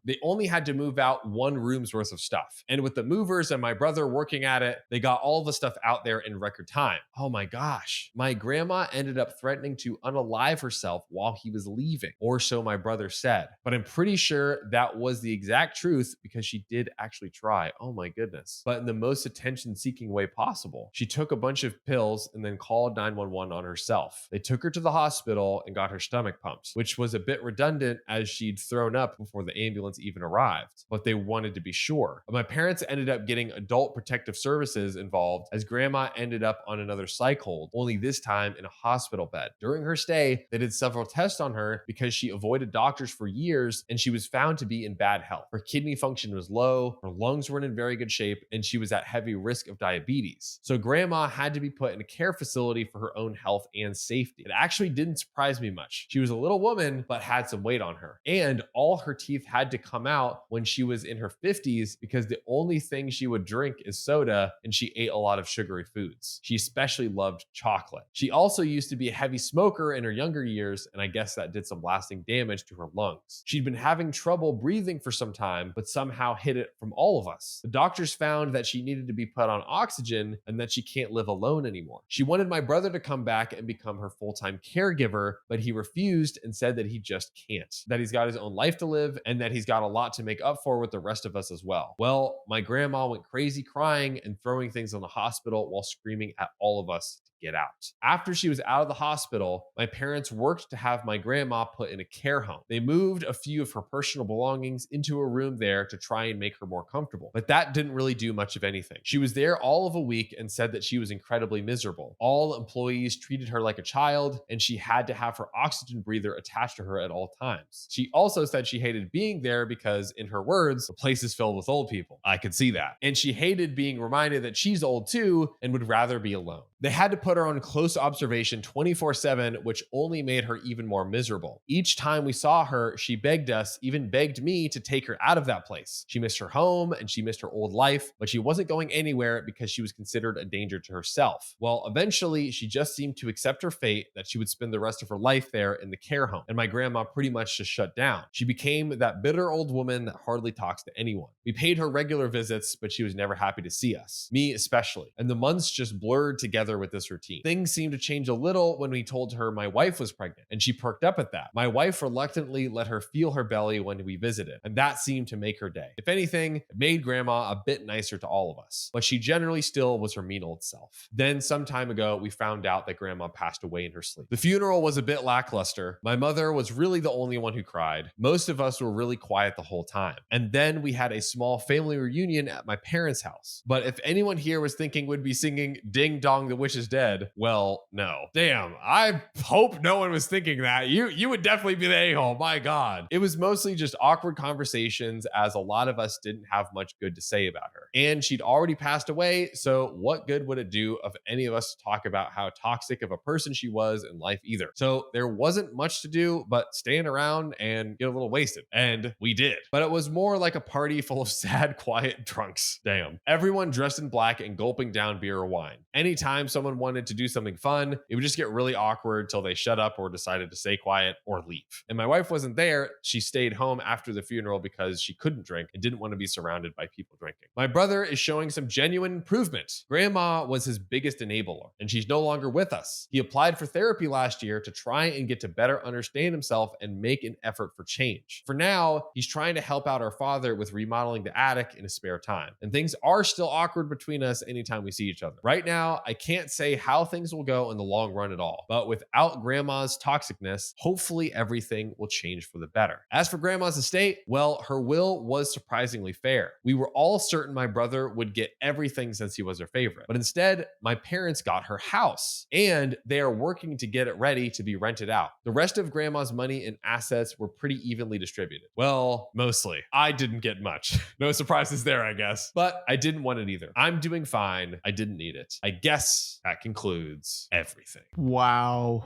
They only had to move out one room's worth of stuff. And with the movers and my brother working at it, they got all the stuff out there in record time. Oh my gosh. My grandma ended up threatening to unalive herself while he was leaving, or so my brother said. But I'm pretty sure that was the exact truth because she did actually try. Oh my goodness. But in the most attention-seeking way possible. She took a bunch of pills and then called 911 on herself. They took her to the hospital and got her stomach pumped, which was a bit redundant as she'd thrown up before the ambulance even arrived, but they wanted to be sure. My parents ended up getting adult protective services involved as grandma ended up on another psych hold, only this time in a hospital bed. During her stay, they did several tests on her because she avoided doctors for years and she was found to be in bad health. Her kidney function was low, her lungs weren't in very good shape, and she was at heavy risk of diabetes. So grandma had to be put in a care facility for her own health and safety. It actually didn't surprise me much. She was a little woman, but had some weight on her. And all her teeth had to come out when she was in her 50s because the only thing she would drink is soda and she ate a lot of sugary foods. She especially loved chocolate. She also used to be a heavy smoker in her younger years, and I guess that did some lasting damage to her lungs. She'd been having trouble breathing for some time, but somehow hid it from all of us. The doctors found that that she needed to be put on oxygen and that she can't live alone anymore. She wanted my brother to come back and become her full-time caregiver, but he refused and said that he just can't, that he's got his own life to live and that he's got a lot to make up for with the rest of us as well. Well, my grandma went crazy crying and throwing things in the hospital while screaming at all of us to get out. After she was out of the hospital, my parents worked to have my grandma put in a care home. They moved a few of her personal belongings into a room there to try and make her more comfortable, but that didn't really do much of anything. She was there all of a week and said that she was incredibly miserable. All employees treated her like a child, and she had to have her oxygen breather attached to her at all times. She also said she hated being there because, in her words, the place is filled with old people. I could see that. And she hated being reminded that she's old too and would rather be alone. They had to put her on close observation 24/7, which only made her even more miserable. Each time we saw her, she begged us, even begged me to take her out of that place. She missed her home and she missed her old life, but she wasn't going anywhere because she was considered a danger to herself. Well, eventually, she just seemed to accept her fate that she would spend the rest of her life there in the care home, and my grandma pretty much just shut down. She became that bitter old woman that hardly talks to anyone. We paid her regular visits, but she was never happy to see us, me especially, and the months just blurred together with this routine. Things seemed to change a little when we told her my wife was pregnant, and she perked up at that. My wife reluctantly let her feel her belly when we visited, and that seemed to make her day. If anything, it made grandma a bit nicer to all of us, but she generally still was her mean old self. Then some time ago, we found out that grandma passed away in her sleep. The funeral was a bit lackluster. My mother was really the only one who cried. Most of us were really quiet the whole time. And then we had a small family reunion at my parents' house. But if anyone here was thinking we'd be singing Ding Dong the Witch is Dead, well, no. Damn, I hope no one was thinking that. You would definitely be the a-hole, my God. It was mostly just awkward conversations as a lot of us didn't have much good to say about her. And she'd already passed away, so what good would it do of any of us to talk about how toxic of a person she was in life either? So there wasn't much to do but stand around and get a little wasted. And we did. But it was more like a party full of sad, quiet drunks. Damn. Everyone dressed in black and gulping down beer or wine. Anytime someone wanted to do something fun, it would just get really awkward till they shut up or decided to stay quiet or leave. And my wife wasn't there. She stayed home after the funeral because she couldn't drink and didn't want to be surrounded by people drinking. My brother is showing some genuine improvement. Grandma was his biggest enabler, and she's no longer with us. He applied for therapy last year to try and get to better understand himself and make an effort for change. For now, he's trying to help out our father with remodeling the attic in his spare time. And things are still awkward between us anytime we see each other. Right now, I can't say how things will go in the long run at all. But without grandma's toxicness, hopefully everything will change for the better. As for grandma's estate, well, her will was surprisingly fair. We were all certain my brother would get everything since he was her favorite. But instead, my parents got her house, and they are working to get it ready to be rented out. The rest of grandma's money and assets were pretty evenly distributed. Well, mostly. I didn't get much. No surprises there, I guess. But I didn't want it either. I'm doing fine. I didn't need it. I guess that concludes everything. Wow.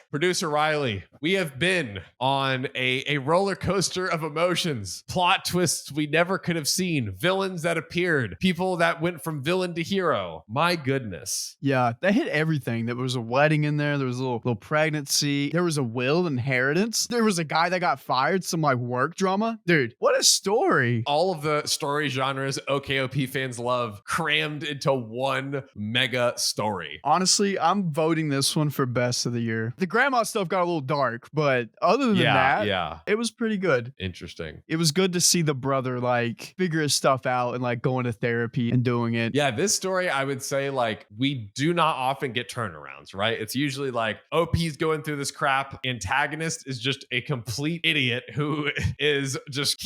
Producer Riley, we have been on a roller coaster of emotions, plot twists we never could have seen, villains that appeared, people that went from villain to hero. My goodness. Yeah, they hit everything. There was a wedding in there. There was a little pregnancy. There was a will, inheritance. There was a guy that got fired, some like work drama. Dude, what a story. All of the story genres OKOP fans love crammed into one mega story. Honestly, I'm voting this one for best of the year. The grandma stuff got a little dark, but other than that, it was pretty good. Interesting. It was good to see the brother like figure his stuff out and like going to therapy and doing it. Yeah, this story, I would say, like, we do not often get turnarounds, right? It's usually like OP's going through this crap. Antagonist is just a complete idiot who is just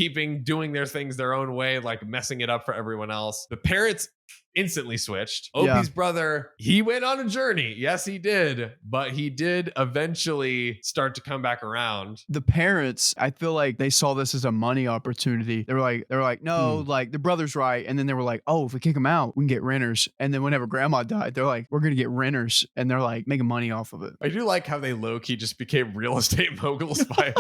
doing their things their own way, like messing it up for everyone else. The parents instantly switched. Opie's brother, he went on a journey. Yes, he did. But he did eventually start to come back around. The parents, I feel like they saw this as a money opportunity. They were like, no, like the brother's right. And then they were like, oh, if we kick him out, we can get renters. And then whenever grandma died, they're like, we're going to get renters. And they're like making money off of it. I do like how they low-key just became real estate moguls by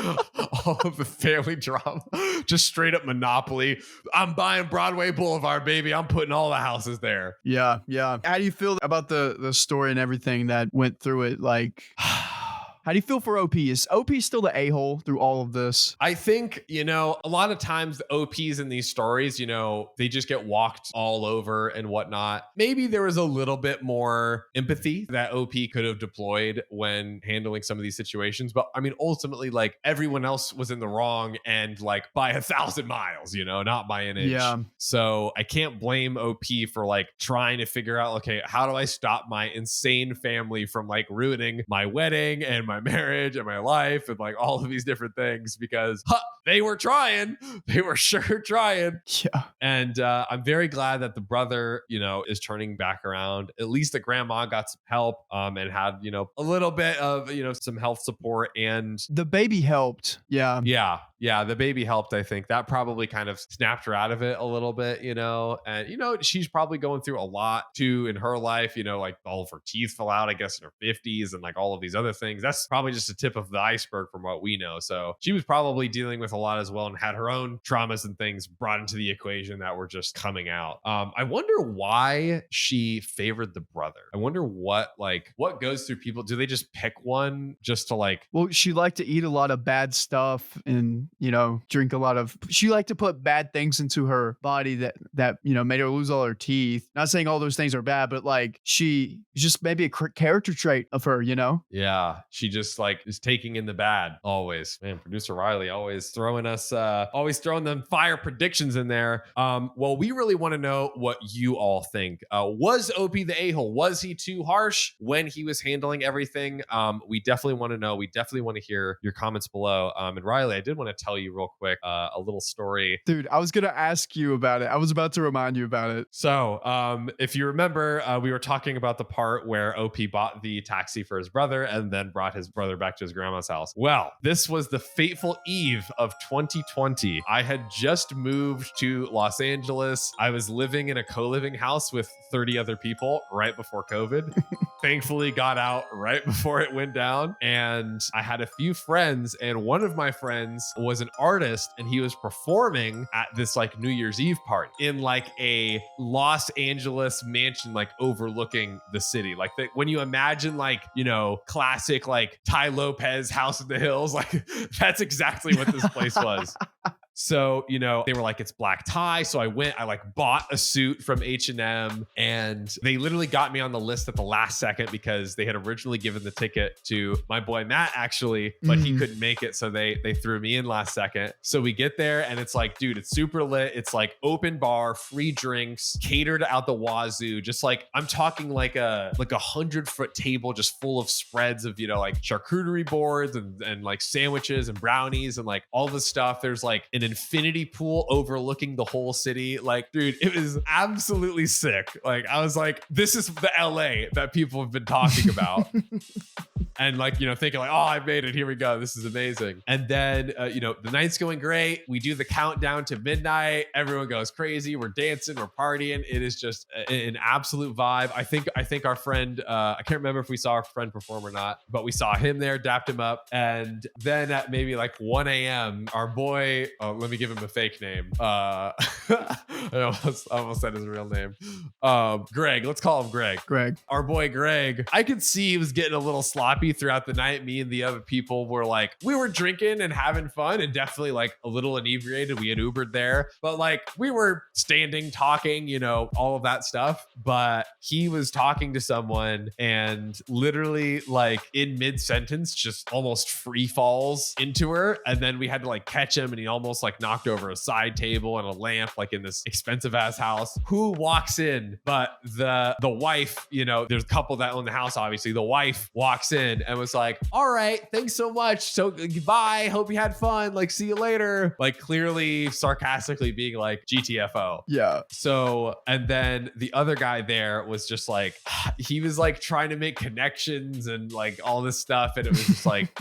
all of the family drama. Just straight up monopoly. I'm buying Broadway Boulevard, baby. I'm putting all the houses there. Yeah. How do you feel about the story and everything that went through it? Like, How do you feel for OP? Is OP still the a-hole through all of this? I think, a lot of times the OPs in these stories, they just get walked all over and whatnot. Maybe there was a little bit more empathy that OP could have deployed when handling some of these situations. But I mean, ultimately, like everyone else was in the wrong and like by 1,000 miles, not by an inch. Yeah. So I can't blame OP for like trying to figure out, okay, how do I stop my insane family from like ruining my wedding and my marriage and my life and like all of these different things, because they were trying. They were sure trying. Yeah. And I'm very glad that the brother, is turning back around. At least the grandma got some help and had, a little bit of, some health support. And the baby helped. Yeah. Yeah, the baby helped. I think that probably kind of snapped her out of it a little bit, and, she's probably going through a lot too in her life, like all of her teeth fell out, I guess, in her 50s and like all of these other things. That's probably just the tip of the iceberg from what we know. So she was probably dealing with a lot as well and had her own traumas and things brought into the equation that were just coming out. I wonder why she favored the brother. I wonder what goes through people. Do they just pick one just to like? Well, she liked to eat a lot of bad stuff and, drink a lot of, she liked to put bad things into her body that made her lose all her teeth. Not saying all those things are bad, but like she just maybe a character trait of her, Yeah, she just like is taking in the bad always. Man, producer Riley always throwing them fire predictions in there. Well, we really want to know what you all think. Was OP the a-hole? Was he too harsh when he was handling everything? We definitely want to know. We definitely want to hear your comments below. And Riley, I did want to tell you real quick a little story. Dude, I was gonna ask you about it. I was about to remind you about it. So if you remember, we were talking about the part where OP bought the taxi for his brother and then brought his brother back to his grandma's house. Well, this was the fateful eve of 2020. I had just moved to Los Angeles. I was living in a co-living house with 30 other people right before COVID. Thankfully got out right before it went down. And I had a few friends, and one of my friends was an artist, and he was performing at this like New Year's Eve party in like a Los Angeles mansion, like overlooking the city. Like when you imagine like, classic like Ty Lopez House in the Hills, like that's exactly what this place was. So, they were like, it's black tie. So I like bought a suit from H&M, and they literally got me on the list at the last second because they had originally given the ticket to my boy Matt actually, but he couldn't make it. So they threw me in last second. So we get there and it's like, dude, it's super lit. It's like open bar, free drinks, catered out the wazoo. Just like, I'm talking like a 100-foot table just full of spreads of, like charcuterie boards and like sandwiches and brownies and like all this stuff. There's like an infinity pool overlooking the whole city. Like, dude, it was absolutely sick. Like, I was like, this is the LA that people have been talking about. And like, thinking like, oh, I made it. Here we go. This is amazing. And then, the night's going great. We do the countdown to midnight. Everyone goes crazy. We're dancing. We're partying. It is just an absolute vibe. I think our friend, I can't remember if we saw our friend perform or not, but we saw him there, dapped him up. And then at maybe like 1 a.m., our boy, let me give him a fake name. I almost said his real name. Greg. Let's call him Greg. Our boy Greg. I could see he was getting a little sloppy throughout the night. Me and the other people were like, we were drinking and having fun and definitely like a little inebriated. We had Ubered there, but like we were standing, talking, all of that stuff. But he was talking to someone and literally like in mid-sentence just almost free falls into her. And then we had to like catch him, and he almost like knocked over a side table and a lamp like in this expensive ass house. Who walks in but the wife? There's a couple that own the house, obviously. The wife walks in and was like, all right, thanks so much, so goodbye, hope you had fun, like see you later, like clearly sarcastically being like GTFO. Yeah. So, and then the other guy there was just like, he was like trying to make connections and like all this stuff, and it was just like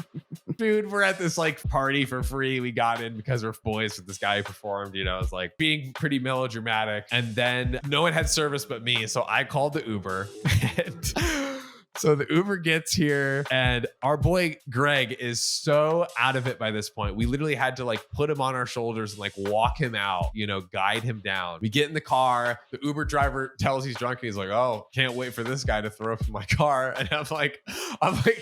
dude, we're at this like party for free. We got in because we're boys with this guy who performed, it's like being pretty melodramatic. And then no one had service but me. So I called the Uber and So the Uber gets here and our boy Greg is so out of it by this point. We literally had to like put him on our shoulders and like walk him out, guide him down. We get in the car. The Uber driver tells he's drunk and he's like, oh, can't wait for this guy to throw up in my car. And I'm like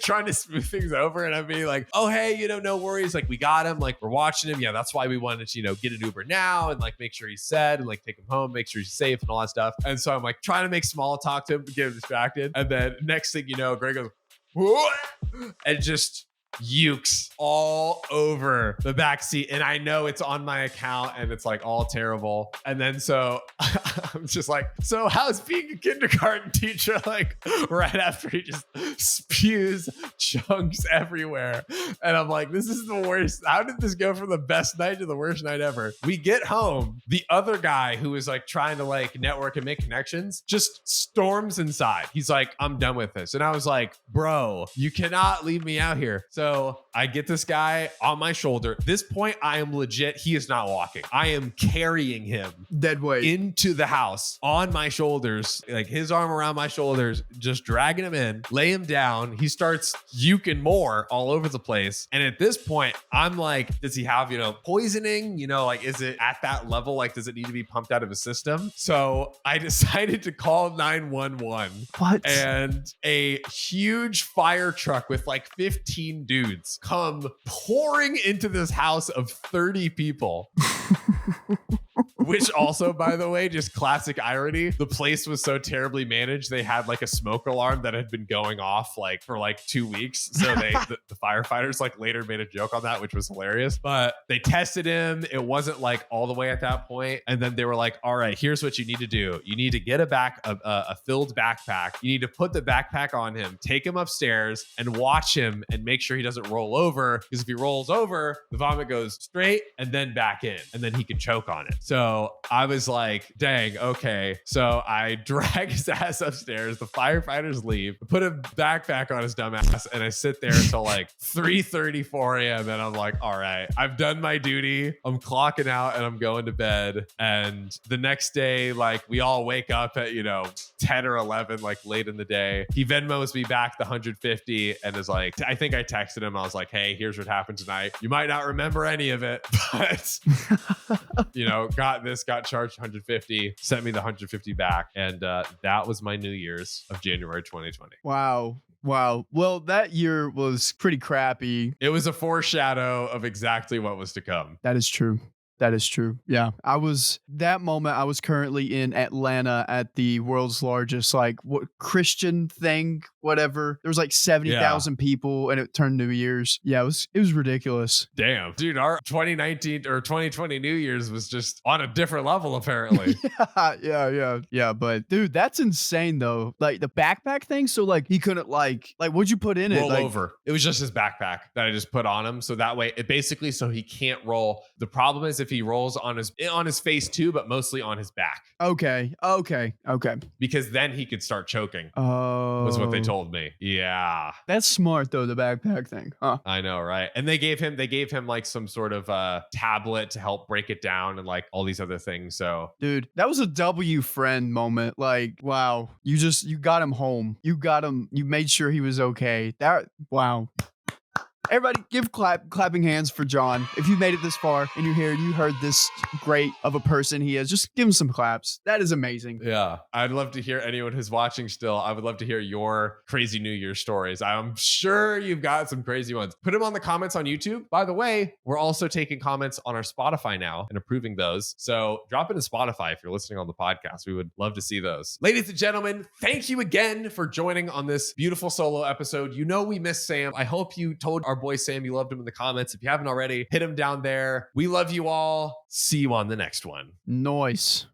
trying to smooth things over. And I'm being like, oh, hey, no worries. Like we got him. Like we're watching him. Yeah, that's why we wanted to, get an Uber now and like make sure he's set and like take him home, make sure he's safe and all that stuff. And so I'm like trying to make small talk to him to get him distracted. And then next thing you know, Greg goes, what? And just ukes all over the back seat. And I know it's on my account and it's like all terrible. And then so I'm just like, so how's being a kindergarten teacher? Like right after he just spews chunks everywhere. And I'm like, this is the worst. How did this go from the best night to the worst night ever? We get home. The other guy who was like trying to like network and make connections just storms inside. He's like, I'm done with this. And I was like, bro, you cannot leave me out here. So I get this guy on my shoulder. At this point, I am legit. He is not walking. I am carrying him dead weight into the house on my shoulders, like his arm around my shoulders, just dragging him in, lay him down. He starts puking more all over the place. And at this point, I'm like, does he have, poisoning? Like, is it at that level? Like, does it need to be pumped out of his system? So I decided to call 911. What? And a huge fire truck with like 15 dudes come pouring into this house of 30 people. Which also, by the way, just classic irony. The place was so terribly managed. They had like a smoke alarm that had been going off like for like 2 weeks. So the firefighters like later made a joke on that, which was hilarious. But they tested him. It wasn't like all the way at that point. And then they were like, all right, here's what you need to do. You need to get a filled backpack. You need to put the backpack on him, take him upstairs and watch him and make sure he doesn't roll over. Because if he rolls over, the vomit goes straight and then back in and then he can choke on it. So I was like, dang, okay. So I drag his ass upstairs. The firefighters leave, put a backpack on his dumb ass, and I sit there until like 3:34 a.m. And I'm like, all right, I've done my duty. I'm clocking out and I'm going to bed. And the next day, like we all wake up at, 10 or 11, like late in the day. He Venmos me back the 150 and is like, I think I texted him. I was like, hey, here's what happened tonight. You might not remember any of it, but got charged 150, sent me the 150 back. And that was my New Year's of January 2020. Wow. Well, that year was pretty crappy. It was a foreshadow of exactly what was to come. That is true. Yeah. I was currently in Atlanta at the world's largest, Christian thing, whatever. There was like 70,000 people and it turned New Year's. Yeah, it was ridiculous. Damn. Dude, our 2019 or 2020 New Year's was just on a different level, apparently. Yeah. But dude, that's insane though. Like the backpack thing. So like he couldn't like what'd you put in it? Roll over. It was just his backpack that I just put on him. So that way it basically, so he can't roll. The problem is if he rolls on his face too, but mostly on his back. Okay. Because then he could start choking. Oh. Was what they told me. Yeah. That's smart though, the backpack thing. Huh. I know, right? And they gave him like some sort of tablet to help break it down and like all these other things. So dude, that was a W friend moment. Like, wow. You got him home. You made sure he was okay. Wow. Everybody give clapping hands for John. If you made it this far and you heard this great of a person he is, just give him some claps. That is amazing. Yeah. I'd love to hear anyone who's watching still. I would love to hear your crazy New Year stories. I'm sure you've got some crazy ones. Put them on the comments on YouTube. By the way, we're also taking comments on our Spotify now and approving those. So drop it in Spotify if you're listening on the podcast. We would love to see those. Ladies and gentlemen, thank you again for joining on this beautiful solo episode. We miss Sam. I hope you told our boy Sam you loved him in the comments. If you haven't already, hit him down there. We love you all. See you on the next one. Nice.